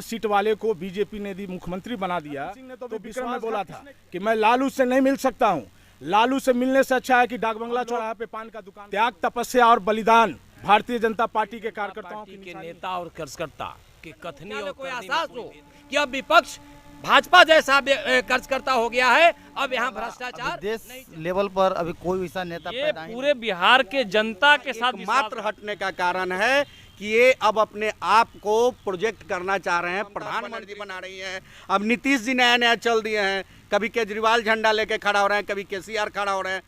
Seat वाले को BJP ने यदि मुख्यमंत्री बना दिया, सिंह ने तो विक्रम में बोला था कि मैं लालू से नहीं मिल सकता हूं, लालू से मिलने से अच्छा है कि डाक बंगला चौराहा पे पान का दुकान। त्याग, तपस्या और बलिदान भारतीय जनता पार्टी के कार्यकर्ताओं के नेता और कार्यकर्ता के कथनी और कोई एहसास हो कि अब विपक्ष भाजपा जैसा कार्यकर्ता हो गया है। अब यहाँ भ्रष्टाचार देश लेवल पर अभी कोई ऐसा नेता पैदा नहीं। पूरे बिहार के जनता के साथ मात्र हटने का कारण है कि ये अब अपने आप को प्रोजेक्ट करना चाह रहे हैं, प्रधानमंत्री बना रही हैं। अब नीतीश जी नया नया चल दिए हैं, कभी केजरीवाल झंडा लेके खड़ा हो रहे हैं, कभी केसीआर खड़ा हो रहे हैं।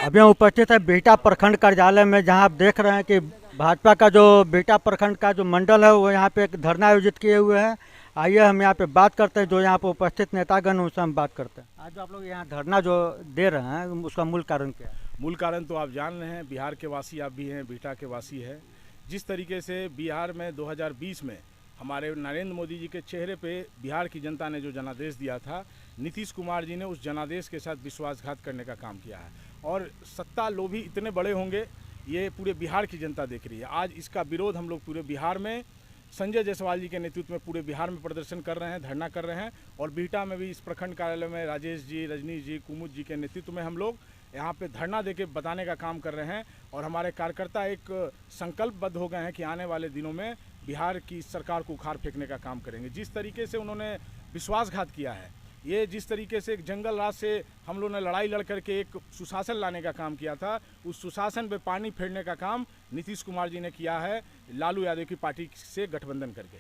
अभी हम उपस्थित है बिहटा प्रखंड कार्यालय में, जहां आप देख रहे हैं कि भाजपा का जो बिहटा प्रखंड का जो मंडल है वो यहाँ पे एक धरना आयोजित किए हुए हैं। आइए हम यहाँ पे बात करते हैं, जो यहाँ पे उपस्थित नेतागण उनसे हम बात करते हैं। आज जो आप लोग यहाँ धरना जो दे रहे हैं उसका मूल कारण क्या है? मूल कारण तो आप जान रहे हैं, बिहार के वासी आप भी हैं, बिहटा के वासी है। जिस तरीके से बिहार में 2020 में हमारे नरेंद्र मोदी जी के चेहरे पे बिहार की जनता ने जो जनादेश दिया था, नीतीश कुमार जी ने उस जनादेश के साथ विश्वासघात करने का काम किया है। और सत्ता लोभी इतने बड़े होंगे ये पूरे बिहार की जनता देख रही है। आज इसका विरोध हम लोग पूरे बिहार में संजय जायसवाल जी के नेतृत्व में पूरे बिहार में प्रदर्शन कर रहे हैं, धरना कर रहे हैं। और बिहटा में भी इस प्रखंड कार्यालय में राजेश जी, रजनीश जी, कुमुद जी के नेतृत्व में हम लोग यहाँ पे धरना देके बताने का काम कर रहे हैं। और हमारे कार्यकर्ता एक संकल्पबद्ध हो गए हैं कि आने वाले दिनों में बिहार की सरकार को उखाड़ फेंकने का काम करेंगे। जिस तरीके से उन्होंने विश्वासघात किया है, ये जिस तरीके से एक जंगल राज से हम लोगों ने लड़ाई लड़ करके एक सुशासन लाने का काम किया था, उस सुशासन पे पानी फेरने का काम नीतीश कुमार जी ने किया है लालू यादव की पार्टी से गठबंधन करके।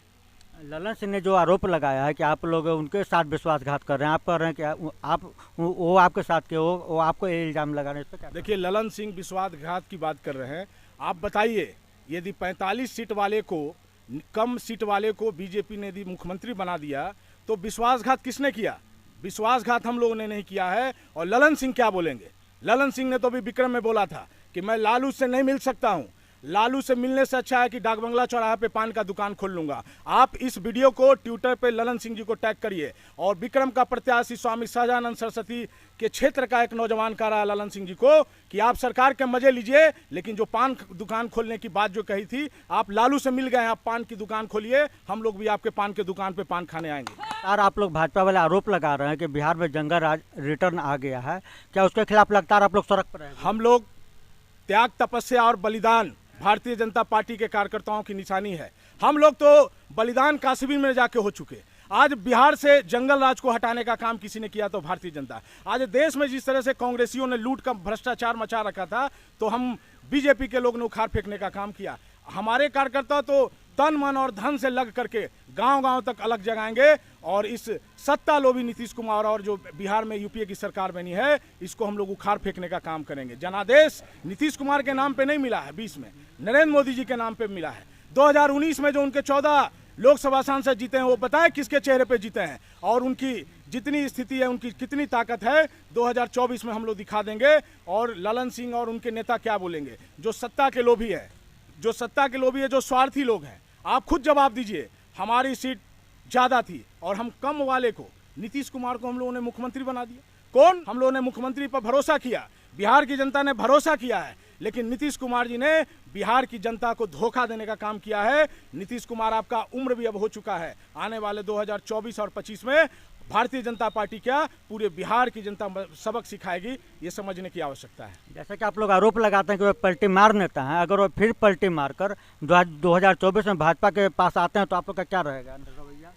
ललन सिंह ने जो आरोप लगाया है कि आप लोग उनके साथ विश्वासघात कर रहे हैं, आप कह रहे हैं कि आप वो आपके साथ के वो आपको ये इल्ज़ाम लगा रहे हैं, इस पर क्या? देखिए, ललन सिंह विश्वासघात की बात कर रहे हैं। आप बताइए, यदि 45 सीट वाले को, कम सीट वाले को बीजेपी ने यदि मुख्यमंत्री बना दिया तो विश्वासघात किसने किया? विश्वासघात हम लोगों ने नहीं किया है। और ललन सिंह क्या बोलेंगे? ललन सिंह ने तो अभी विक्रम में बोला था कि मैं लालू से नहीं मिल सकता हूं, लालू से मिलने से अच्छा है कि डाक बंगला चौराहा पे पान का दुकान खोल लूंगा। आप इस वीडियो को ट्विटर पे ललन सिंह जी को टैग करिए। और विक्रम का प्रत्याशी स्वामी सहजानंद सरस्वती के क्षेत्र का एक नौजवान कह रहा है ललन सिंह जी को कि आप सरकार के मजे लीजिए, लेकिन जो पान दुकान खोलने की बात जो कही थी, आप लालू से मिल गए, आप पान की दुकान खोलिए, हम लोग भी आपके पान की दुकान पे पान खाने आएंगे। और आप लोग भाजपा वाले आरोप लगा रहे हैं कि बिहार में जंगल राज रिटर्न आ गया है, क्या उसके खिलाफ लगातार आप लोग सड़क पर हैं? हम लोग त्याग, तपस्या और बलिदान भारतीय जनता पार्टी के कार्यकर्ताओं की निशानी है। हम लोग तो बलिदान का शिविर में जाके हो चुके। आज बिहार से जंगल राज को हटाने का काम किसी ने किया तो भारतीय जनता। आज देश में जिस तरह से कांग्रेसियों ने लूट का भ्रष्टाचार मचा रखा था, तो हम बीजेपी के लोग ने उखाड़ फेंकने का काम किया। हमारे कार्यकर्ता तो तन मन और धन से लग करके गांव-गांव तक अलग जगाएंगे। और इस सत्ता लोभी नीतीश कुमार और जो बिहार में यूपीए की सरकार बनी है, इसको हम लोग उखाड़ फेंकने का काम करेंगे। जनादेश नीतीश कुमार के नाम पे नहीं मिला है, 20 में नरेंद्र मोदी जी के नाम पे मिला है। 2019 में जो उनके 14 लोकसभा सांसद जीते हैं, वो बताए किसके चेहरे पे जीते हैं और उनकी जितनी स्थिति है, उनकी कितनी ताकत है, 2024 में हम लोग दिखा देंगे। और ललन सिंह और उनके नेता क्या बोलेंगे? जो सत्ता के लोभी है, जो सत्ता के लोभी है, जो स्वार्थी लोग हैं, आप खुद जवाब दीजिए। हमारी सीट ज़्यादा थी और हम कम वाले को, नीतीश कुमार को हम लोगों ने मुख्यमंत्री बना दिया। कौन? हम लोगों ने मुख्यमंत्री पर भरोसा किया, बिहार की जनता ने भरोसा किया है, लेकिन नीतीश कुमार जी ने बिहार की जनता को धोखा देने का काम किया है। नीतीश कुमार, आपका उम्र भी अब हो चुका है। आने वाले 2024 और 25 में भारतीय जनता पार्टी क्या पूरे बिहार की जनता सबक सिखाएगी, ये समझने की आवश्यकता है। जैसा कि आप लोग आरोप लगाते हैं कि वो पलटी मार नेता हैं, अगर वो फिर पलटी मारकर 2024 में भाजपा के पास आते हैं तो आप लोग का क्या रहेगा रवैया?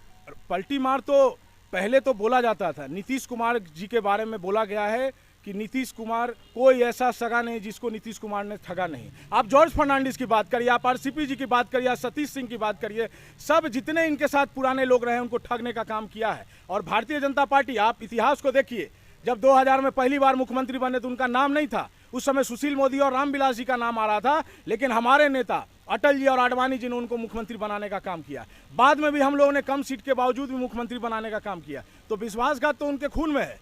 पलटी मार तो पहले तो बोला जाता था, नीतीश कुमार जी के बारे में बोला गया है कि नीतीश कुमार कोई ऐसा सगा नहीं जिसको नीतीश कुमार ने ठगा नहीं। आप जॉर्ज फर्नांडिस की बात करिए, आप आरसीपी जी की बात करिए, सतीश सिंह की बात करिए, सब जितने इनके साथ पुराने लोग रहे उनको ठगने का काम किया है। और भारतीय जनता पार्टी, आप इतिहास को देखिए, जब 2000 में पहली बार मुख्यमंत्री बने तो उनका नाम नहीं था, उस समय सुशील मोदी और रामविलास जी का नाम आ रहा था, लेकिन हमारे नेता अटल जी और आडवाणी जी ने उनको मुख्यमंत्री बनाने का काम किया। बाद में भी हम लोगों ने कम सीट के बावजूद भी मुख्यमंत्री बनाने का काम किया। तो विश्वासघात तो उनके खून में है।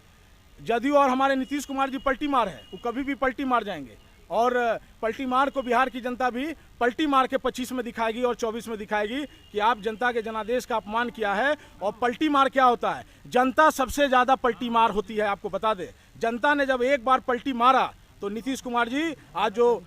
जदयू और हमारे नीतीश कुमार जी पलटी मार है, वो कभी भी पलटी मार जाएंगे। और पलटी मार को बिहार की जनता भी पलटी मार के 25 में दिखाएगी और 24 में दिखाएगी कि आप जनता के जनादेश का अपमान किया है। और पलटी मार क्या होता है? जनता सबसे ज़्यादा पलटी मार होती है। आपको बता दें, जनता ने जब एक बार पलटी मारा तो नीतीश कुमार जी आज जो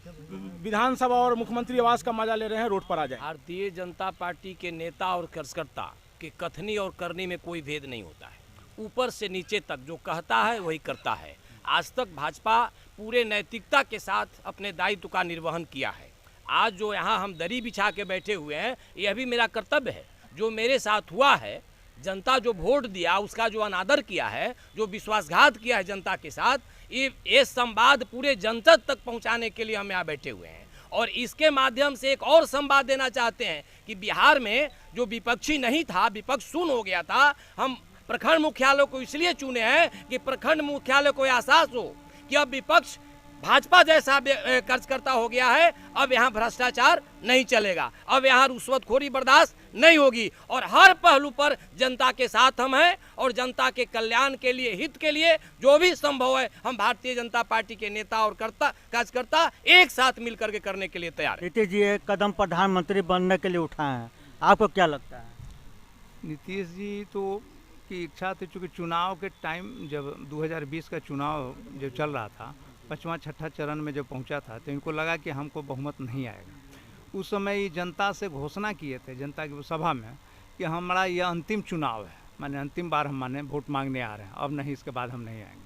विधानसभा और मुख्यमंत्री आवास का मजा ले रहे हैं, रोड पर आ जाए। भारतीय जनता पार्टी के नेता और कार्यकर्ता के कथनी और करनी में कोई भेद नहीं होता है। ऊपर से नीचे तक जो कहता है वही करता है। आज तक भाजपा पूरे नैतिकता के साथ अपने दायित्व का निर्वहन किया है। आज जो यहाँ हम दरी बिछा के बैठे हुए हैं, यह भी मेरा कर्तव्य है। जो मेरे साथ हुआ है, जनता जो वोट दिया उसका जो अनादर किया है, जो विश्वासघात किया है जनता के साथ, ये संवाद पूरे जनता तक पहुँचाने के लिए हम यहाँ बैठे हुए हैं। और इसके माध्यम से एक और संवाद देना चाहते हैं कि बिहार में जो विपक्षी नहीं था, विपक्ष शून्य हो गया था, हम प्रखंड मुख्यालय को इसलिए चुने हैं कि प्रखंड मुख्यालय को एहसास हो कि अब विपक्ष भाजपा जैसा कार्यकर्ता हो गया है। अब यहाँ भ्रष्टाचार नहीं चलेगा, अब यहाँ रुश्वतखोरी बर्दाश्त नहीं होगी और हर पहलू पर जनता के साथ हम हैं और जनता के कल्याण के लिए, हित के लिए जो भी संभव है, हम भारतीय जनता पार्टी के नेता और कार्यकर्ता एक साथ मिलकर के करने के लिए तैयार हैं। नीतीश जी एक कदम प्रधानमंत्री बनने के लिए उठाए हैं, आपको क्या लगता है? नीतीश जी तो की इच्छा थी, चूँकि चुनाव के टाइम जब 2020 का चुनाव जब चल रहा था, 5वां 6ठा चरण में जब पहुंचा था, तो इनको लगा कि हमको बहुमत नहीं आएगा। उस समय ये जनता से घोषणा किए थे, जनता की सभा में, कि हमारा यह अंतिम चुनाव है, माने अंतिम बार हम वोट मांगने आ रहे हैं, अब नहीं, इसके बाद हम नहीं आएंगे।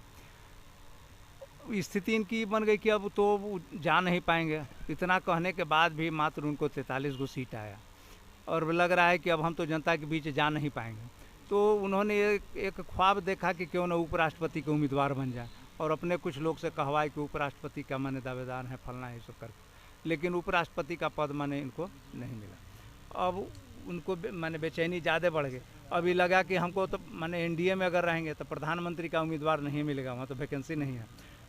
स्थिति इनकी बन गई कि अब तो वो जा नहीं पाएंगे। इतना कहने के बाद भी मात्र उनको 43 गो सीट आया और लग रहा है कि अब हम तो जनता के बीच जा नहीं पाएंगे। तो उन्होंने एक ख्वाब देखा कि क्यों न उपराष्ट्रपति के उम्मीदवार बन जाए और अपने कुछ लोग से कहवाए कि उपराष्ट्रपति का माने दावेदार हैं, फलना है, सब करके। लेकिन उपराष्ट्रपति का पद माने इनको नहीं मिला। अब उनको माने बेचैनी ज़्यादा बढ़ गई। अभी लगा कि हमको तो माने एनडीए में अगर रहेंगे तो प्रधानमंत्री का उम्मीदवार नहीं मिलेगा, वहाँ तो वैकेंसी नहीं है।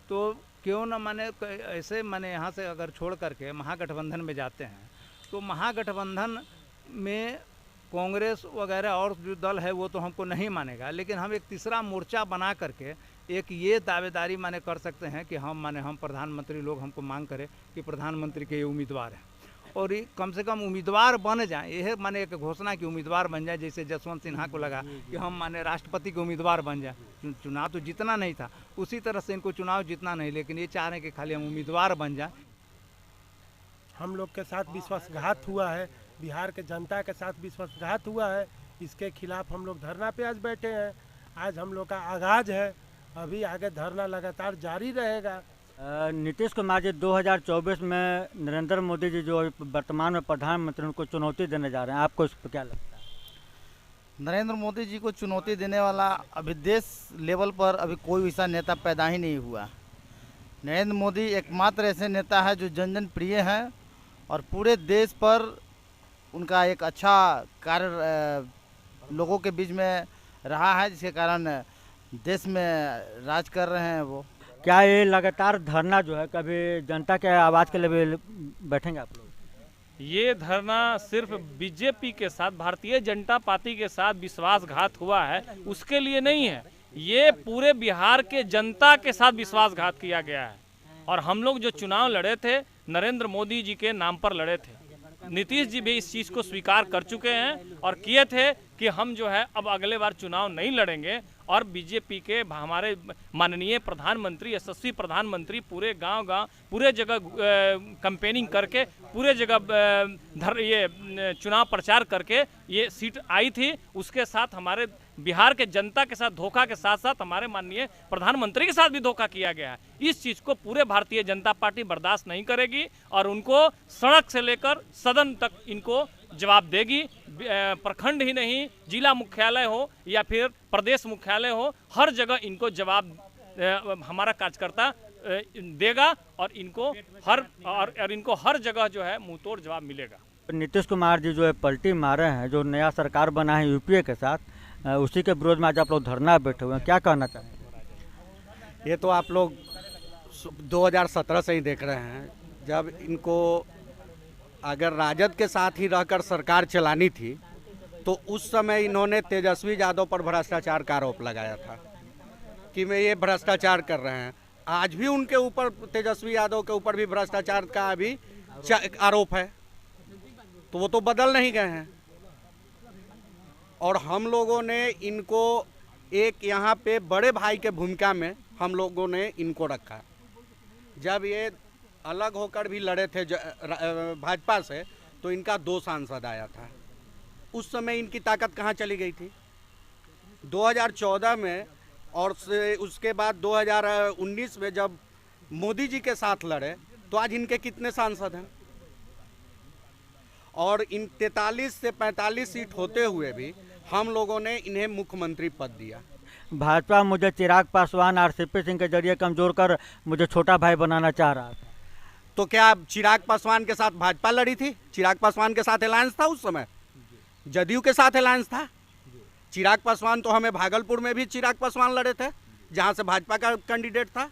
तो क्यों न माने ऐसे माने यहाँ से अगर छोड़ करके महागठबंधन में जाते हैं, तो महागठबंधन में कांग्रेस वगैरह और जो दल है वो तो हमको नहीं मानेगा, लेकिन हम एक तीसरा मोर्चा बना करके एक ये दावेदारी माने कर सकते हैं कि हम प्रधानमंत्री, लोग हमको मांग करें कि प्रधानमंत्री के ये उम्मीदवार हैं और ये कम से कम उम्मीदवार बन जाएं। यह माने एक घोषणा की उम्मीदवार बन जाए, जैसे जसवंत सिन्हा को लगा कि हम माने राष्ट्रपति के उम्मीदवार बन जाए। चुनाव तो जीतना नहीं था, उसी तरह से इनको चुनाव जीतना नहीं, लेकिन ये चाह रहे हैं कि खाली हम उम्मीदवार बन जाए। हम लोग के साथ विश्वासघात हुआ है, बिहार के जनता के साथ विश्वासघात हुआ है, इसके खिलाफ हम लोग धरना पे आज बैठे हैं। आज हम लोग का आगाज है, अभी आगे धरना लगातार जारी रहेगा। नीतीश कुमार जी 2024 में नरेंद्र मोदी जी जो वर्तमान में प्रधानमंत्री, उनको चुनौती देने जा रहे हैं, आपको इस पर क्या लगता है? नरेंद्र मोदी जी को चुनौती देने वाला अभी देश लेवल पर अभी कोई वैसा नेता पैदा ही नहीं हुआ। नरेंद्र मोदी एकमात्र ऐसे नेता है जो जन जन प्रिय हैं और पूरे देश पर उनका एक अच्छा कार्य लोगों के बीच में रहा है, जिसके कारण देश में राज कर रहे हैं वो। क्या ये लगातार धरना जो है, कभी जनता के आवाज़ के लिए बैठेंगे आप लोग? ये धरना सिर्फ बीजेपी के साथ, भारतीय जनता पार्टी के साथ विश्वासघात हुआ है उसके लिए नहीं है, ये पूरे बिहार के जनता के साथ विश्वासघात किया गया है। और हम लोग जो चुनाव लड़े थे, नरेंद्र मोदी जी के नाम पर लड़े थे। नीतीश जी भी इस चीज़ को स्वीकार कर चुके हैं और किए थे कि हम जो है अब अगले बार चुनाव नहीं लड़ेंगे और बीजेपी के हमारे माननीय प्रधानमंत्री, यशस्वी प्रधानमंत्री पूरे गांव-गांव, पूरे जगह कैंपेनिंग करके, पूरे जगह ये चुनाव प्रचार करके ये सीट आई थी। उसके साथ हमारे बिहार के जनता के साथ धोखा के साथ साथ हमारे माननीय प्रधानमंत्री के साथ भी धोखा किया गया है। इस चीज़ को पूरे भारतीय जनता पार्टी बर्दाश्त नहीं करेगी और उनको सड़क से लेकर सदन तक इनको जवाब देगी। प्रखंड ही नहीं, जिला मुख्यालय हो या फिर प्रदेश मुख्यालय हो, हर जगह इनको जवाब हमारा कार्यकर्ता देगा और इनको हर जगह जो है मुंहतोड़ जवाब मिलेगा। नीतीश कुमार जी जो है पलटी मारे हैं, जो नया सरकार बना है यूपीए के साथ, उसी के विरोध में आज आप लोग धरना बैठे हुए हैं, क्या कहना चाहेंगे? ये तो आप लोग 2017 से ही देख रहे हैं, जब इनको अगर राजद के साथ ही रहकर सरकार चलानी थी तो उस समय इन्होंने तेजस्वी यादव पर भ्रष्टाचार का आरोप लगाया था कि वे ये भ्रष्टाचार कर रहे हैं। आज भी उनके ऊपर, तेजस्वी यादव के ऊपर भी भ्रष्टाचार का अभी आरोप है, तो वो तो बदल नहीं गए हैं। और हम लोगों ने इनको एक यहाँ पे बड़े भाई के भूमिका में हम लोगों ने इनको रखा। जब ये अलग होकर भी लड़े थे भाजपा से, तो इनका 2 सांसद आया था। उस समय इनकी ताकत कहाँ चली गई थी? 2014 में और उसके बाद 2019 में जब मोदी जी के साथ लड़े, तो आज इनके कितने सांसद हैं? और इन 43 से 45 सीट होते हुए भी हम लोगों ने इन्हें मुख्यमंत्री पद दिया। भाजपा मुझे चिराग पासवान आरसीपी सिंह के जरिए कमजोर कर मुझे छोटा भाई बनाना चाह रहा था। तो क्या चिराग पासवान के साथ भाजपा लड़ी थी? चिराग पासवान के साथ अलायंस था उस समय, जदयू के साथ अलायंस था। चिराग पासवान तो हमें भागलपुर में भी चिराग पासवान लड़े थे, जहां से भाजपा का कैंडिडेट था,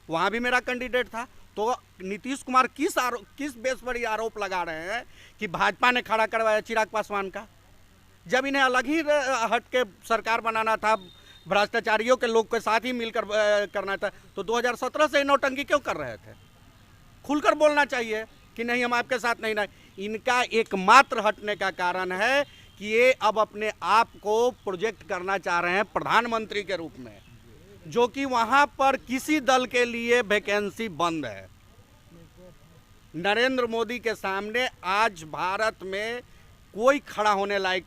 वहां भी मेरा कैंडिडेट था। तो नीतीश कुमार किस बेस पर ये आरोप लगा रहे हैं कि भाजपा ने खड़ा करवाया चिराग पासवान का, जब इन्हें अलग ही हट के सरकार बनाना था, भ्रष्टाचारियों के लोग के साथ ही मिलकर करना था, तो 2017 से नौटंकी क्यों कर रहे थे? खुलकर बोलना चाहिए कि नहीं, हम आपके साथ नहीं। इनका एकमात्र हटने का कारण है कि ये अब अपने आप को प्रोजेक्ट करना चाह रहे हैं प्रधानमंत्री के रूप में, जो कि वहां पर किसी दल के लिए वैकेंसी बंद है। नरेंद्र मोदी के सामने आज भारत में कोई खड़ा होने लायक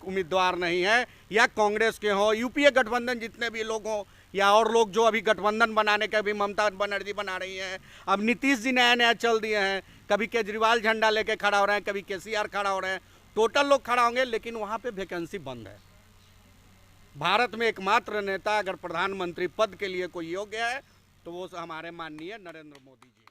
उम्मीदवार नहीं है, या कांग्रेस के हो, यूपीए गठबंधन जितने भी लोग हों, या और लोग जो अभी गठबंधन बनाने के भी ममता बनर्जी बना रही हैं। अब नीतीश जी नया चल दिए हैं, कभी केजरीवाल झंडा लेके खड़ा हो रहे हैं, कभी केसीआर खड़ा हो रहे हैं, टोटल लोग खड़ा होंगे, लेकिन वहाँ पे वैकेंसी बंद है। भारत में एकमात्र नेता अगर प्रधानमंत्री पद के लिए कोई योग्य है, तो वो हमारे माननीय नरेंद्र मोदी जी।